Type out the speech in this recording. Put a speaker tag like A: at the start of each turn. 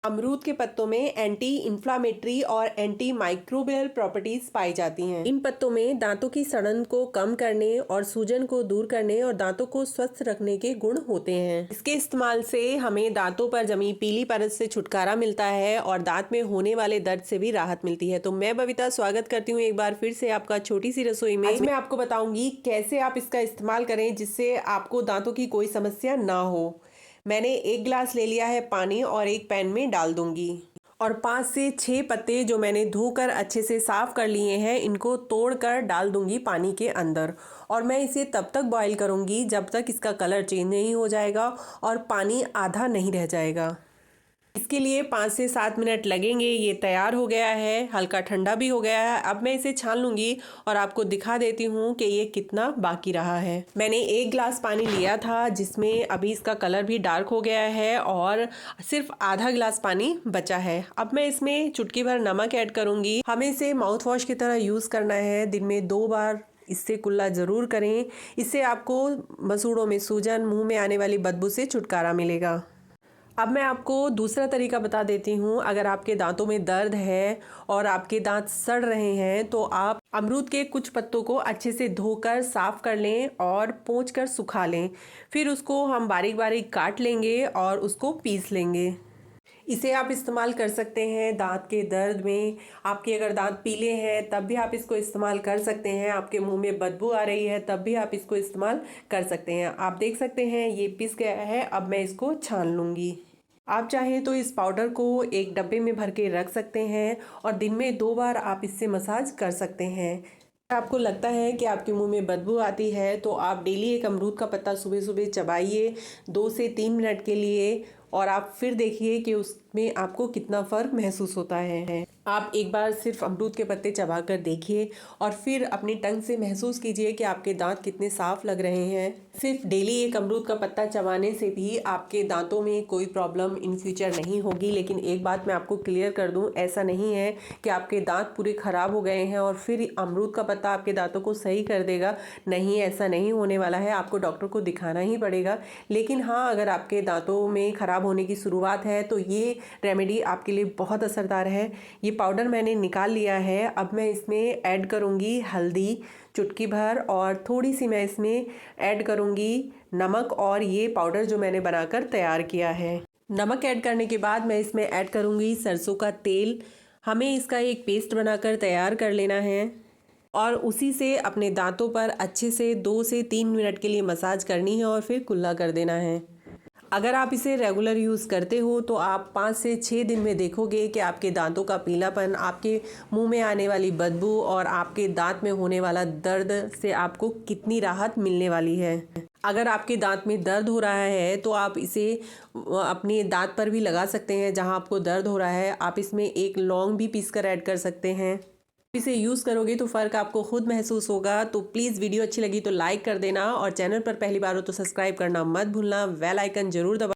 A: अमरूद के पत्तों में एंटी इन्फ्लामेटरी और एंटी माइक्रोबियल प्रॉपर्टीज पाई जाती हैं। इन पत्तों में दांतों की सड़न को कम करने और सूजन को दूर करने और दांतों को स्वस्थ रखने के गुण होते हैं। इसके इस्तेमाल से हमें दांतों पर जमी पीली परत से छुटकारा मिलता है और दांत में होने वाले दर्द से भी राहत मिलती है। तो मैं बबीता स्वागत करती हूँ एक बार फिर से आपका छोटी सी रसोई में। आज मैं आपको बताऊंगी कैसे आप इसका इस्तेमाल करें जिससे आपको दांतों की कोई समस्या ना हो। मैंने 1 गिलास ले लिया है पानी और एक पैन में डाल दूंगी और 5 से 6 पत्ते जो मैंने धोकर अच्छे से साफ कर लिए हैं इनको तोड़कर डाल दूंगी पानी के अंदर और मैं इसे तब तक बॉईल करूंगी जब तक इसका कलर चेंज नहीं हो जाएगा और पानी आधा नहीं रह जाएगा। इसके लिए 5 से 7 मिनट लगेंगे। ये तैयार हो गया है, हल्का ठंडा भी हो गया है। अब मैं इसे छान लूंगी और आपको दिखा देती हूँ कि ये कितना बाकी रहा है। मैंने 1 गिलास पानी लिया था जिसमें अभी इसका कलर भी डार्क हो गया है और सिर्फ आधा गिलास पानी बचा है। अब मैं इसमें चुटकी भर नमक ऐड करूंगी। हमें इसे माउथ वॉश की तरह यूज़ करना है। दिन में 2 बार इससे कुल्ला ज़रूर करें। इससे आपको मसूड़ों में सूजन, मुंह में आने वाली बदबू से छुटकारा मिलेगा। अब मैं आपको दूसरा तरीका बता देती हूँ। अगर आपके दांतों में दर्द है और आपके दांत सड़ रहे हैं तो आप अमरूद के कुछ पत्तों को अच्छे से धोकर साफ कर लें और पोंछ कर सुखा लें। फिर उसको हम बारीक बारीक काट लेंगे और उसको पीस लेंगे। इसे आप इस्तेमाल कर सकते हैं दांत के दर्द में। आपके अगर दांत पीले हैं तब भी आप इसको इस्तेमाल कर सकते हैं। आपके मुंह में बदबू आ रही है तब भी आप इसको इस्तेमाल कर सकते हैं। आप देख सकते हैं ये पिस गया है। अब मैं इसको छान लूँगी। आप चाहें तो इस पाउडर को एक डब्बे में भर के रख सकते हैं और दिन में 2 बार आप इससे मसाज कर सकते हैं। आपको लगता है कि आपके मुंह में बदबू आती है तो आप डेली एक अमरूद का पत्ता सुबह सुबह चबाइए 2 से 3 मिनट के लिए और आप फिर देखिए कि उसमें आपको कितना फ़र्क महसूस होता है। आप एक बार सिर्फ अमरूद के पत्ते चबा कर देखिए और फिर अपनी टंग से महसूस कीजिए कि आपके दांत कितने साफ लग रहे हैं। सिर्फ डेली एक अमरूद का पत्ता चबाने से भी आपके दांतों में कोई प्रॉब्लम इन फ्यूचर नहीं होगी। लेकिन एक बात मैं आपको क्लियर कर दूं, ऐसा नहीं है कि आपके दांत पूरे ख़राब हो गए हैं और फिर अमरूद का पत्ता आपके दांतों को सही कर देगा। नहीं, ऐसा नहीं होने वाला है। आपको डॉक्टर को दिखाना ही पड़ेगा। लेकिन हाँ, अगर आपके दांतों में ख़राब होने की शुरुआत है तो ये रेमेडी आपके लिए बहुत असरदार है। ये पाउडर मैंने निकाल लिया है। अब मैं इसमें ऐड करूँगी हल्दी चुटकी भर और थोड़ी सी मैं इसमें ऐड करूँगी नमक और ये पाउडर जो मैंने बनाकर तैयार किया है। नमक ऐड करने के बाद मैं इसमें ऐड करूँगी सरसों का तेल। हमें इसका एक पेस्ट बनाकर तैयार कर लेना है और उसी से अपने दांतों पर अच्छे से 2 से 3 मिनट के लिए मसाज करनी है और फिर कुल्ला कर देना है। अगर आप इसे रेगुलर यूज़ करते हो तो आप 5 से 6 दिन में देखोगे कि आपके दांतों का पीलापन, आपके मुंह में आने वाली बदबू और आपके दांत में होने वाला दर्द से आपको कितनी राहत मिलने वाली है। अगर आपके दांत में दर्द हो रहा है तो आप इसे अपने दांत पर भी लगा सकते हैं जहां आपको दर्द हो रहा है। आप इसमें एक लौंग भी पीस कर ऐड कर सकते हैं। इसे यूज़ करोगे तो फ़र्क आपको खुद महसूस होगा। तो प्लीज़ वीडियो अच्छी लगी तो लाइक कर देना और चैनल पर पहली बार हो तो सब्सक्राइब करना मत भूलना। बेल आइकन ज़रूर दबा